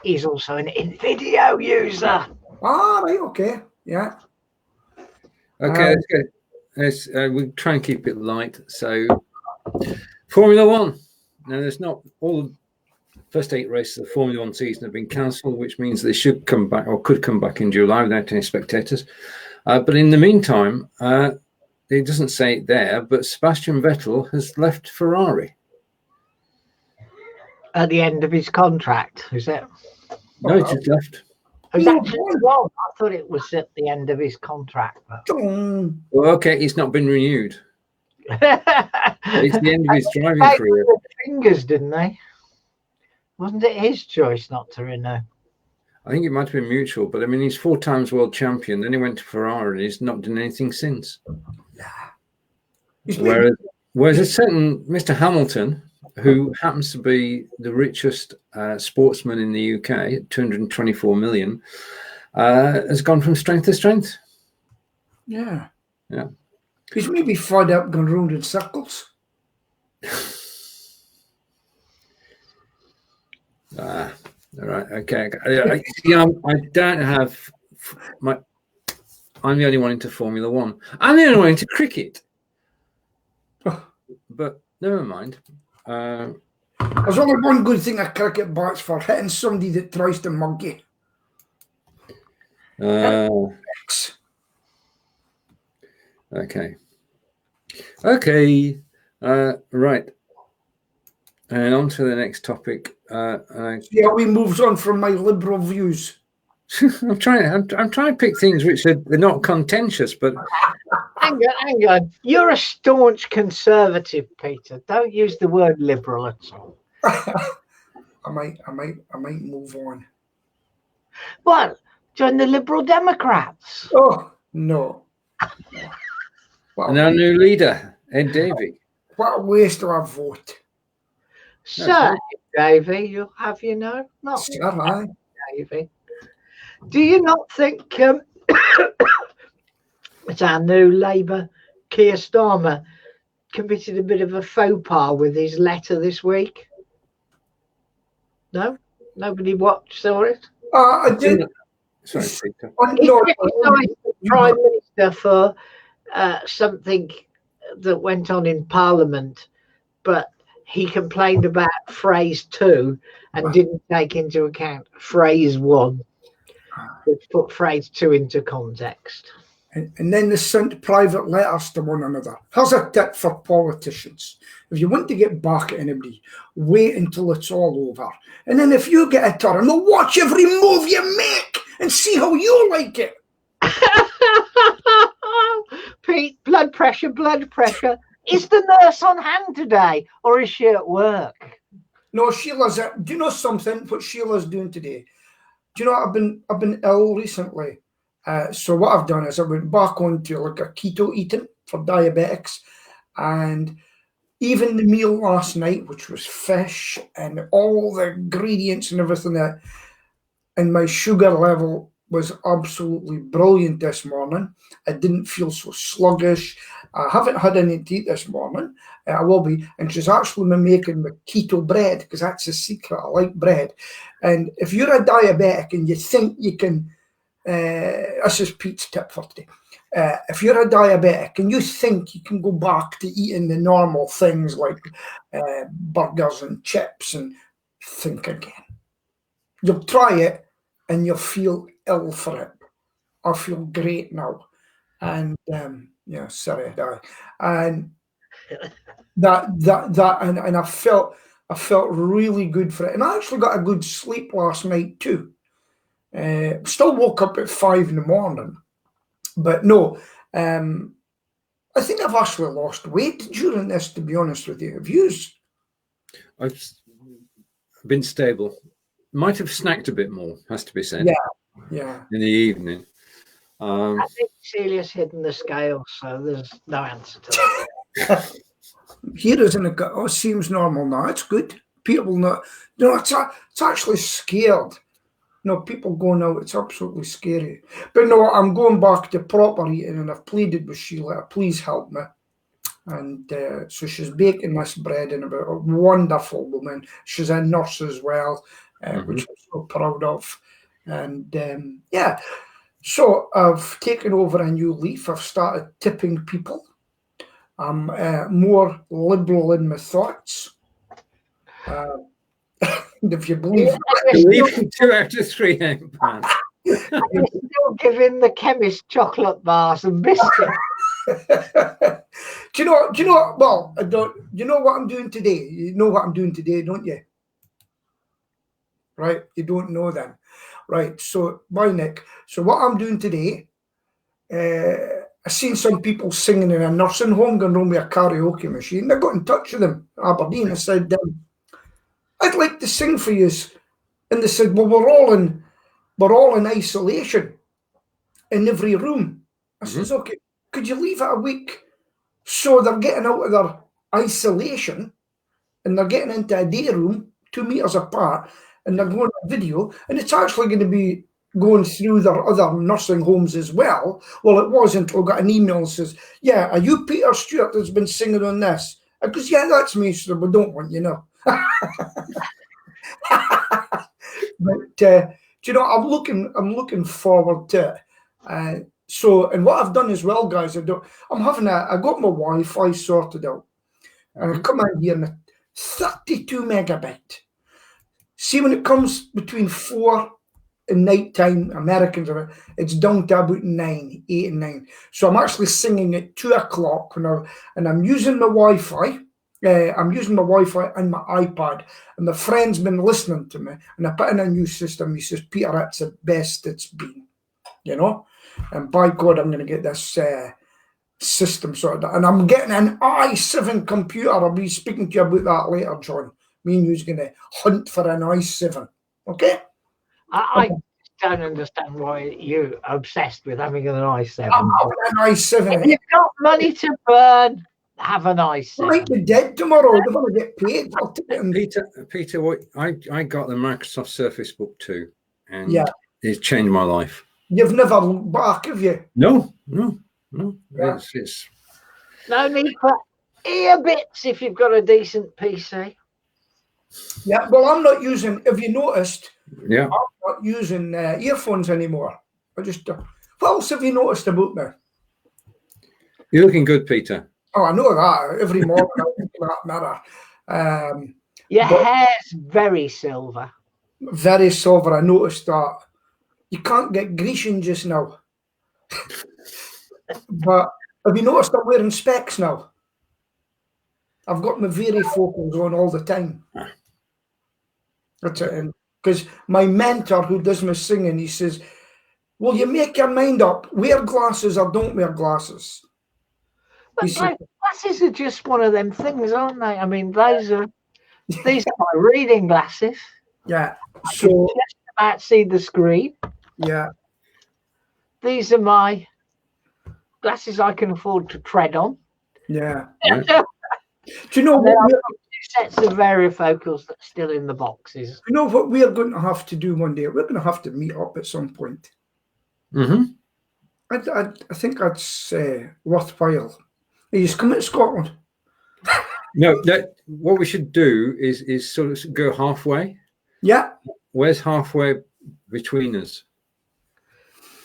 he's also an video user. Ah, right, okay. Yeah. Okay, let's go. We'll try and keep it light. So, Formula One. Now, there's not all the first 8 races of the Formula One season have been cancelled, which means they should come back or could come back in July without any spectators. But in the meantime, it doesn't say it there, but Sebastian Vettel has left Ferrari. At the end of his contract, is it? No, he just left. Is that wrong? I thought it was at the end of his contract. But... Well, okay, it's not been renewed. It's the end of his driving career. Fingers, didn't they? Wasn't it his choice not to renew? I think it might have been mutual, but I mean, he's 4 times world champion. Then he went to Ferrari and he's not done anything since. Yeah. Whereas a certain Mr. Hamilton, who happens to be the richest sportsman in the UK, 224 million, has gone from strength to strength. Yeah. Yeah. He's maybe fed up going round in circles. All right. Okay. I don't have my. I'm the only one into Formula One. I'm the only one into cricket. But never mind. There's only one good thing a cricket bat's for: hitting somebody that tries to mug you. Okay. Right. And on to the next topic. See how he moves on from my liberal views. I'm trying to pick things which are not contentious, but hang on. You're a staunch conservative, Peter. Don't use the word liberal at all. I might move on. What? Join the Liberal Democrats? Oh no! And our new leader, Ed Davey. What a waste of a vote. Sir Davey, you'll have not Sir, Davey. Do you not think that our new Labour Keir Starmer committed a bit of a faux pas with his letter this week? No? Nobody saw it? I did. Sorry, Peter. He criticised the Prime Minister for something that went on in Parliament, but he complained about phrase 2 and didn't take into account phrase 1, which put phrase 2 into context. And then they sent private letters to one another. Here's a tip for politicians. If you want to get back at anybody, wait until it's all over. And then if you get a turn, they'll watch every move you make and see how you like it. Pete, blood pressure. Is the nurse on hand today, or is she at work? No, Sheila's. Do you know something? What Sheila's doing today? Do you know I've been ill recently? So what I've done is I went back onto like a keto eating for diabetics, and even the meal last night, which was fish and all the ingredients and everything that, and my sugar level was absolutely brilliant this morning. I didn't feel so sluggish. I haven't had anything to eat this morning. I will be. And she's actually been making me keto bread, because that's the secret. I like bread. And if you're a diabetic and you think you can, this is Pete's tip for today. If you're a diabetic and you think you can go back to eating the normal things like burgers and chips, and think again. You'll try it and you'll feel ill for it. I feel great now. And sorry, and and I felt really good for it. And I actually got a good sleep last night too. Still woke up at 5 in the morning, but no, I think I've actually lost weight during this, to be honest with you. Have you? I've been stable. Might have snacked a bit more, has to be said. Yeah. In the evening. I think Celia's hidden the scale, so there's no answer to that. Here isn't it? Oh, seems normal now. It's good. People not. It's actually scared. People going out. It's absolutely scary. But no, I'm going back to proper eating, and I've pleaded with Sheila, please help me. And so she's baking this bread, and a wonderful woman. She's a nurse as well, which I'm so proud of. And so I've taken over a new leaf. I've started tipping people. I'm more liberal in my thoughts. If you believe that. 2 out of 3 ain't bad. You're still giving the chemist chocolate bars and biscuits. Do you know? Well, I don't. You know what I'm doing today? You know what I'm doing today, don't you? Right? You don't know then. Right, so bye, Nick. So what I'm doing today, I've seen some people singing in a nursing home going around with a karaoke machine. I got in touch with them in Aberdeen. I said, I'd like to sing for you. And they said, well, we're all in isolation in every room. I says, okay, could you leave it a week? So they're getting out of isolation, and they're getting into a day room 2 meters apart, and they're going on video, and it's actually going to be going through their other nursing homes as well. Well, it wasn't until I got an email that says, yeah, are you Peter Stewart that's been singing on this? I goes, yeah, that's me, so we don't want you know. But do you know, I'm looking forward to it. So, and what I've done as well, guys, I got my Wi-Fi sorted out, and I come in here and 32 megabit. See, when it comes between 4 and night time, Americans are, it's down to about 8 and 9. So I'm actually singing at 2 o'clock and I'm using my Wi-Fi. I'm using my Wi-Fi and my iPad, and the friend's been listening to me, and I put in a new system. He says, Peter, that's the best it's been, you know. And by God, I'm going to get this system sorted out. And I'm getting an i7 computer. I'll be speaking to you about that later, John. Me and you's going to hunt for an i7. Okay? I don't understand why you're obsessed with having an i7. I'm having an i7. If you've got money to burn, have an i7. I might be dead tomorrow. They're going to get paid. Peter, what I got the Microsoft Surface Book 2, and yeah, it's changed my life. You've never looked back, have you? No. Yeah. It's no need for ear bits if you've got a decent PC. Yeah, well, I'm not using, have you noticed? Yeah. I'm not using earphones anymore. I just, what else have you noticed about me? You're looking good, Peter. Oh, I know that. Every morning I look in that mirror. Your hair's very silver. Very silver. I noticed that. You can't get Grecian just now. But have you noticed I'm wearing specs now? I've got my varifocals on all the time. That's it. Because my mentor who does my singing, he says, will you make your mind up? Wear glasses or don't wear glasses? But glasses are just one of them things, aren't they? I mean, these are my reading glasses. Yeah. I can just about see the screen. Yeah. These are my glasses I can afford to tread on. Yeah. Do you know what? Two sets of varifocals that's still in the boxes. You know what we're going to have to do one day? We're going to have to meet up at some point. Mm-hmm. I think that's worthwhile. He's coming to Scotland. No, what we should do is sort of go halfway. Yeah. Where's halfway between us?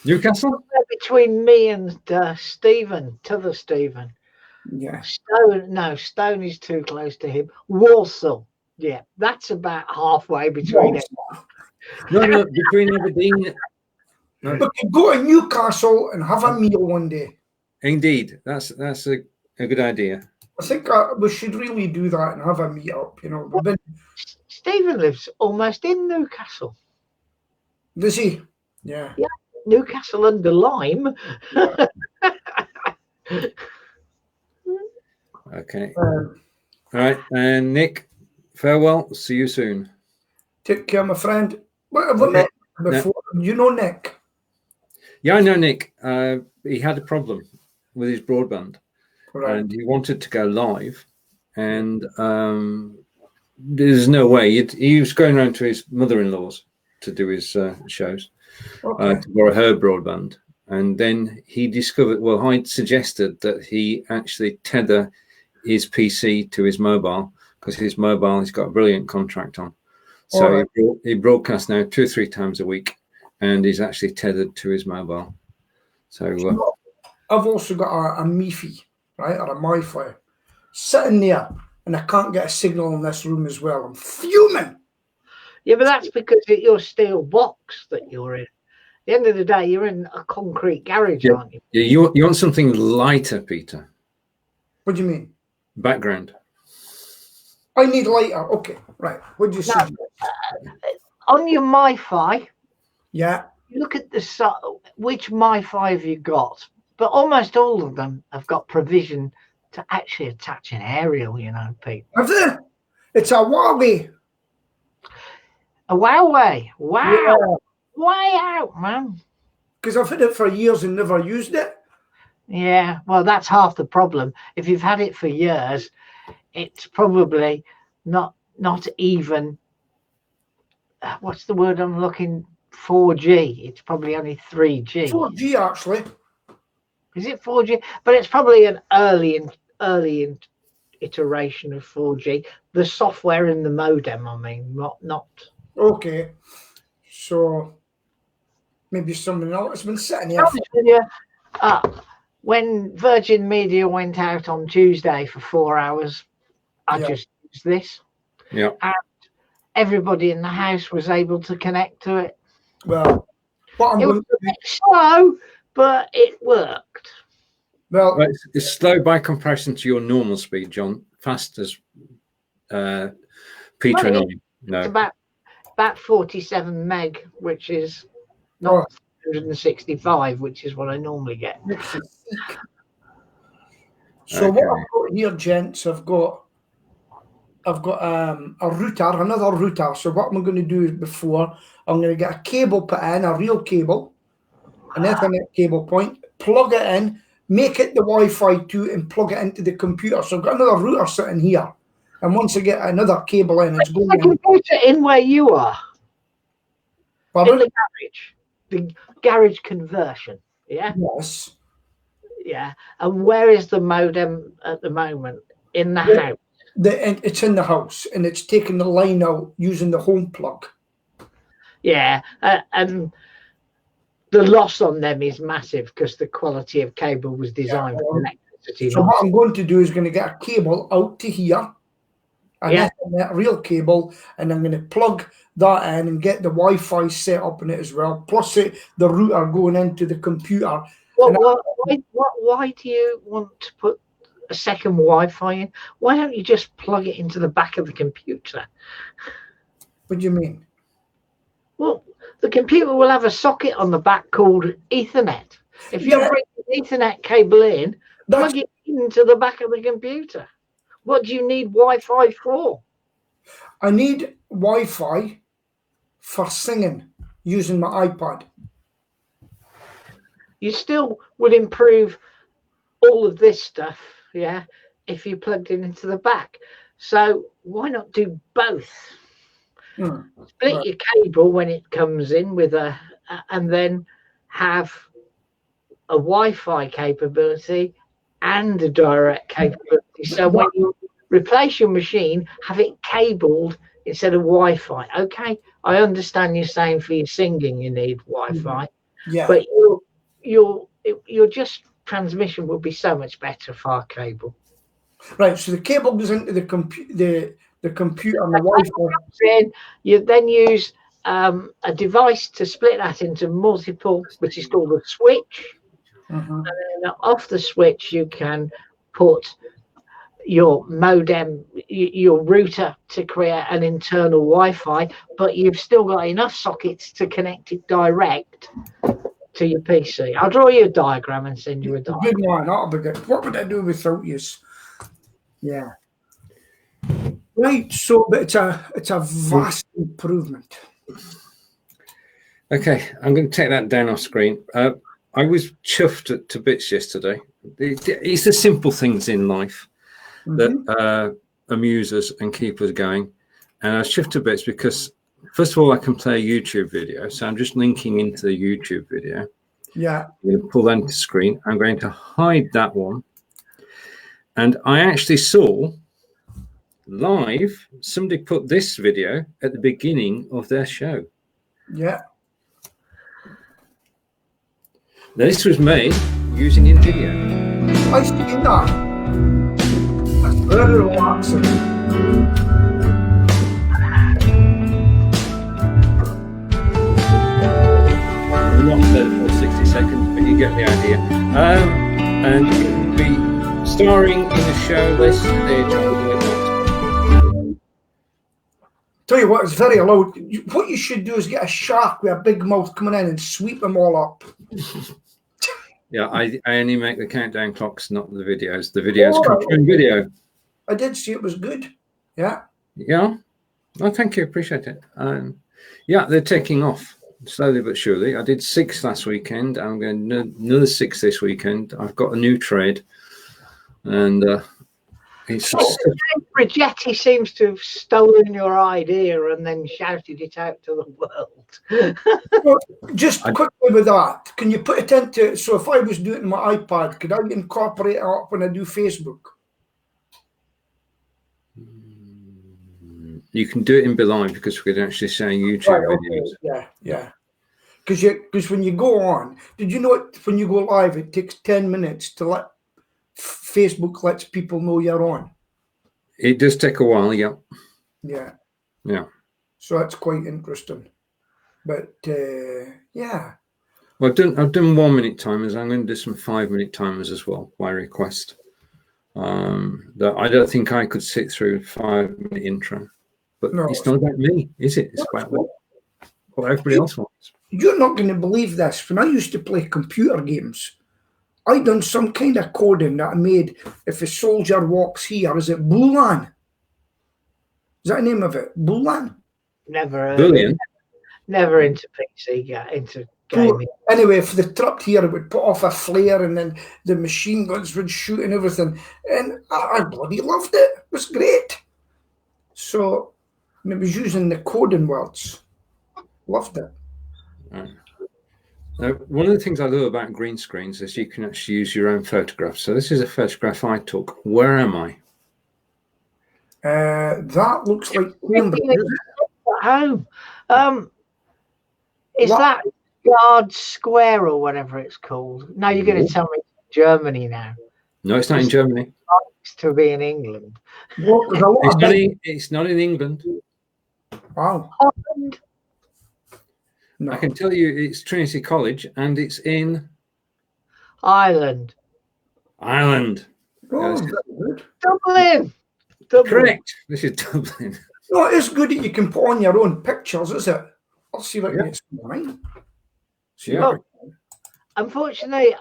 Newcastle? Between me and Stephen, t'other Stephen. Yeah. Stone is too close to him. Walsall. Yeah, that's about halfway between it. No, between Aberdeen. No. But you go to Newcastle and have a meal one day. Indeed, that's a good idea. I think we should really do that and have a meet up. You know, Stephen lives almost in Newcastle. Does he? Yeah. Yeah, Newcastle under Lyme. Okay. All right, and Nick, farewell. See you soon. Take care, my friend. What have we met before? No. You know Nick? Yeah, I know Nick. He had a problem with his broadband, right. And he wanted to go live, and there's no way. He was going around to his mother-in-law's to do his shows, to borrow her broadband. And then he discovered, well, I'd suggested that he actually tether his PC to his mobile, because his mobile he's got a brilliant contract on. So he broadcasts now 2 or 3 times a week, and he's actually tethered to his mobile. So I've also got a MiFi, right, or a MiFi, sitting there, and I can't get a signal in this room as well. I'm fuming. Yeah, but that's because of your steel box that you're in. At the end of the day, you're in a concrete garage, aren't you? Yeah, you want something lighter, Peter. What do you mean? Background. I need lighter. Okay, right. What do you say? On your MiFi, yeah. Look at which MiFi have you got? But almost all of them have got provision to actually attach an aerial, you know, Pete. Have they? It's a Huawei. A Huawei. Wow. Yeah. Way out, man. Because I've had it for years and never used it. Yeah, well, that's half the problem. If you've had it for years, it's probably not even what's the word I'm looking 4G. It's probably only 3G. 4G actually. Is it 4G? But it's probably an early iteration of 4G. The software in the modem, I mean, not. Okay, so maybe something else has been sitting here. When Virgin Media went out on Tuesday for 4 hours, I just used this. Yeah. And everybody in the house was able to connect to it. Well, what I'm It going was a bit slow, but it worked. well, It's slow by comparison to your normal speed, John. Fast as Peter and I. No. It's about 47 meg, which is not 165, which is what I normally get. So what I've got here, gents, I've got a router, another router. So what I'm going to do is before I'm going to get a cable put in, a real cable, an Ethernet cable point, plug it in, make it the Wi-Fi 2, and plug it into the computer. So I've got another router sitting here, and once I get another cable in, it's going. I can put it in where you are. Pardon? In the garage conversion. Yeah. Yes. Yeah. And where is the modem at the moment? In the house. It's in the house, and it's taking the line out using the home plug. Yeah, and the loss on them is massive because the quality of cable was designed for electricity. So what I'm going to do is going to get a cable out to here, an Ethernet real cable, and I'm going to plug that in and get the Wi-Fi set up in it as well, plus the router going into the computer. Why do you want to put a second Wi-Fi in? Why don't you just plug it into the back of the computer? What do you mean? Well, the computer will have a socket on the back called Ethernet. If you bring the Ethernet cable in, plug it into the back of the computer. What do you need Wi-Fi for? I need Wi-Fi for singing using my iPad. You still would improve all of this stuff, yeah, if you plugged it into the back. So why not do both? Split your cable when it comes in with and then have a Wi-Fi capability and a direct capability. So when you replace your machine, have it cabled instead of Wi-Fi. Okay, I understand you're saying for your singing you need Wi-Fi, but your just transmission would be so much better for cable. Right, so the cable goes into the computer and the Wi-Fi. You then use a device to split that into multiple, which is called a switch. And then off the switch, you can put your modem, your router to create an internal Wi-Fi, but you've still got enough sockets to connect it direct to your PC. I'll draw you a diagram and send you a diagram. Good one, that'll be good. What would I do without you? Yeah. Right, so but it's a vast improvement. Okay, I'm going to take that down off screen. I was chuffed to bits yesterday. It's the simple things in life that amuse us and keep us going. And I was chuffed to bits because, first of all, I can play a YouTube video. So I'm just linking into the YouTube video. Yeah. I'm going to pull that into screen. I'm going to hide that one. And I actually saw live, somebody put this video at the beginning of their show. Yeah. This was made using NVIDIA. I see that. That's very relaxing. Not 30 or 60 seconds, but you get the idea. And it will be starring in the show list there, John. Tell you what, it's very loud. What you should do is get a shark with a big mouth coming in and sweep them all up. Yeah, I only make the countdown clocks, not the videos. The videos come from video. I did see it was good. Yeah. Yeah. Oh, thank you. Appreciate it. Yeah, they're taking off slowly but surely. I did 6 last weekend. I'm going to do another 6 this weekend. I've got a new trade, and It's Brigetti seems to have stolen your idea and then shouted it out to the world. Well, just quickly with that, can you put it into, so if I was doing it on my iPad, could I incorporate it up when I do Facebook? You can do it in Blind because we could actually say YouTube videos. Okay. Yeah. Because when you go on, did you know when you go live, it takes 10 minutes to let Facebook lets people know you're on. It does take a while, yeah. Yeah. So that's quite interesting. But yeah. Well, I've done 1 minute timers. I'm going to do some 5 minute timers as well by request. I don't think I could sit through a 5 minute intro, but it's not about me, is it? It's about what everybody else wants. You're not going to believe this. When I used to play computer games, I done some kind of coding that I made. If a soldier walks here, is it Boolean? Is that the name of it? Boolean? Never. Brilliant. Never into PC, into gaming. Anyway, if the truck here, it would put off a flare and then the machine guns would shoot and everything. And I bloody loved it. It was great. So I was using the coding words. Loved it. Right. Now, one of the things I love about green screens is you can actually use your own photographs. So this is a photograph I took. Where am I? That looks like home. Is that Yard Square or whatever it's called? No, you're going to tell me Germany now. No, it's not in Germany. It's to be in England. It's not in England. Wow. Holland. No. I can tell you it's Trinity College and it's in Ireland. Ireland. Oh, Dublin. Correct. This is Dublin. No, it's good that you can put on your own pictures, is it? I'll see what it's mine. Unfortunately,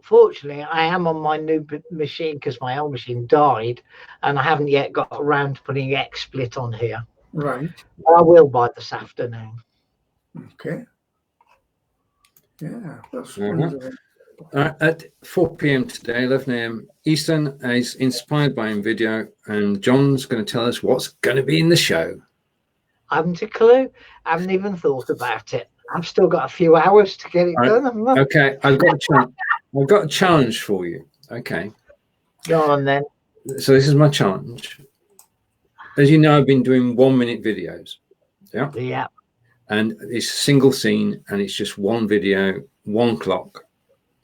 fortunately, I am on my new machine because my old machine died and I haven't yet got around to putting XSplit on here. Right. I will by this afternoon. Okay. Yeah. That's at 4 p.m. today, 11 a.m. Eastern, is inspired by video, and John's going to tell us what's going to be in the show. I haven't a clue. I haven't even thought about it. I've still got a few hours to get it done. Okay, I've got a challenge for you. Okay. Go on then. So this is my challenge. As you know, I've been doing 1 minute videos. Yeah. Yeah. And it's a single scene, and it's just one video, 1 clock,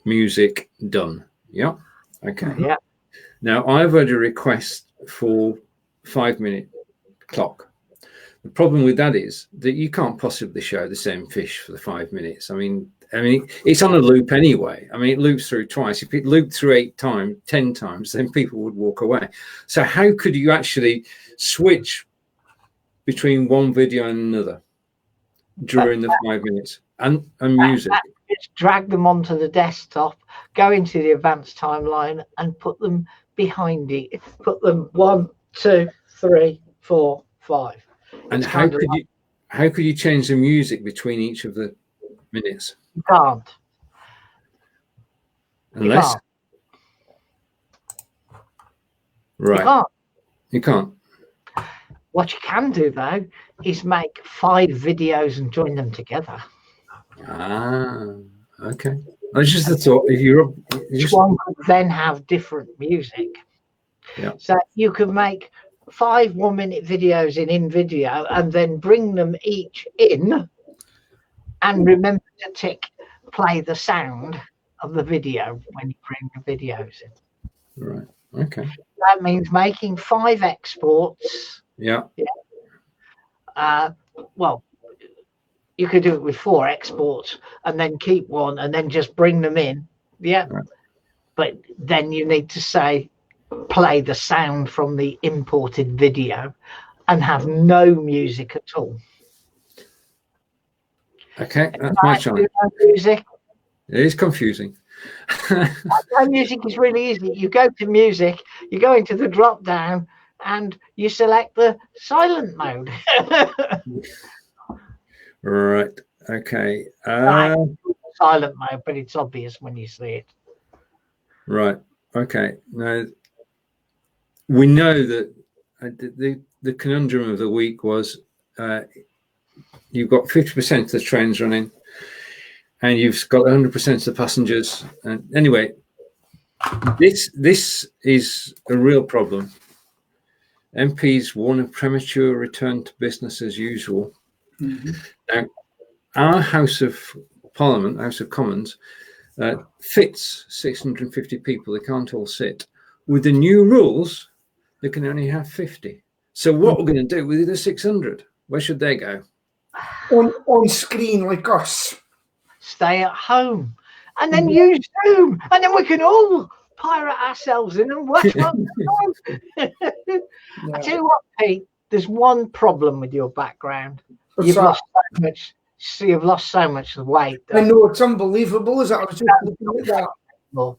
music, done. Yeah. Okay. Yeah. Now I've had a request for 5 minute clock. The problem with that is that you can't possibly show the same fish for the 5 minutes. I mean, it's on a loop anyway. I mean, it loops through twice. If it looped through 10 times, then people would walk away. So how could you actually switch between one video and another during the 5 minutes and music? Just drag them onto the desktop, go into the advanced timeline and put them behind it. Put them 1, 2, 3, 4, 5. And how could you change the music between each of the minutes? You can't. Unless right. You can't. What you can do though is make 5 videos and join them together. Okay. That's just a thought. Each one could then have different music. Yeah. So you could make 5 1 minute videos in video and then bring them each in and remember to tick play the sound of the video when you bring the videos in. Right. Okay. That means making 5 exports. Yeah. Well, you could do it with 4 exports and then keep one and then just bring them in. Yeah. Right. But then you need to say play the sound from the imported video and have no music at all. Okay, that's my challenge. Music. It is confusing. Music is really easy. You go to music, you go into the drop down and you select the silent mode. Right. Okay. Silent mode, but it's obvious when you see it. Right. Okay. Now, we know that the conundrum of the week was you've got 50% of the trains running, and you've got 100% of the passengers. And anyway, this is a real problem. MPs want a premature return to business as usual. Mm-hmm. Now, our House of Parliament, House of Commons, fits 650 people. They can't all sit. With the new rules, they can only have 50. So what we're going to do with the 600? Where should they go? On screen like us. Stay at home. And then use Zoom. And then we can all pirate ourselves in and watch one. I tell you what, Pete, there's one problem with your background. You've lost so much. So you've lost so much weight. I know, it's unbelievable, is it? I was just looking at that. Well,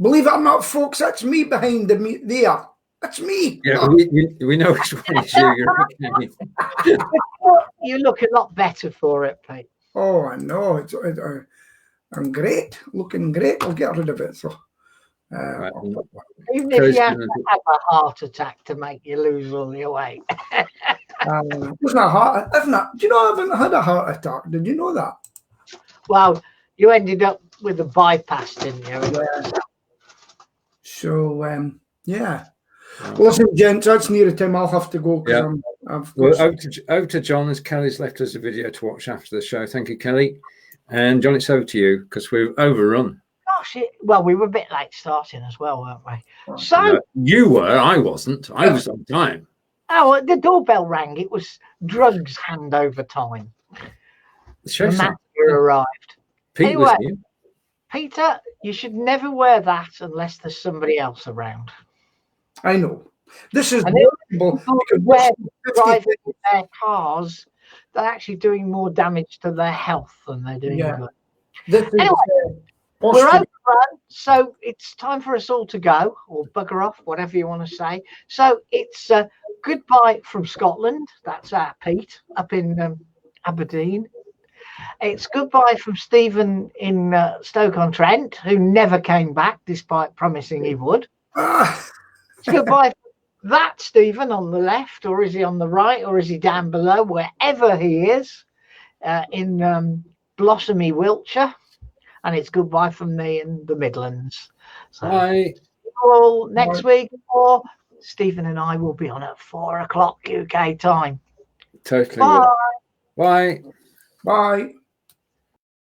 believe it or not, folks, that's me behind the there. That's me. Yeah, we know which one is you. You look a lot better for it, Pete. Oh, I know. I'm great, looking great. I'll get rid of it. So, right. Even if you have to have a heart attack to make you lose all your weight. Wasn't a heart? Do you know I haven't had a heart attack? Did you know that? Well, you ended up with a bypass, didn't you? Yeah. So, yeah. Well, listen, gents, that's near the time I'll have to go. Yeah. Well, over to John, as Kelly's left us a video to watch after the show. Thank you, Kelly. And John, it's over to you because we've overrun. Gosh, well, we were a bit late starting as well, weren't we? So no, you were. I wasn't. I was on time. Oh, the doorbell rang. It was drugs handover time. The manager arrived. Pete anyway, was here. Peter, you should never wear that unless there's somebody else around. I know. This is where driving their cars, they're actually doing more damage to their health than they're doing good. Anyway, we're overrun, so it's time for us all to go, or bugger off, whatever you want to say. So it's goodbye from Scotland. That's our Pete up in Aberdeen. It's goodbye from Stephen in Stoke-on-Trent, who never came back despite promising he would. It's goodbye from that Stephen on the left, or is he on the right, or is he down below, wherever he is, in blossomy Wiltshire. And it's goodbye from me in the Midlands. So bye. All next week, or Stephen and I will be on at 4 o'clock UK time. Totally. Bye. Bye. Bye.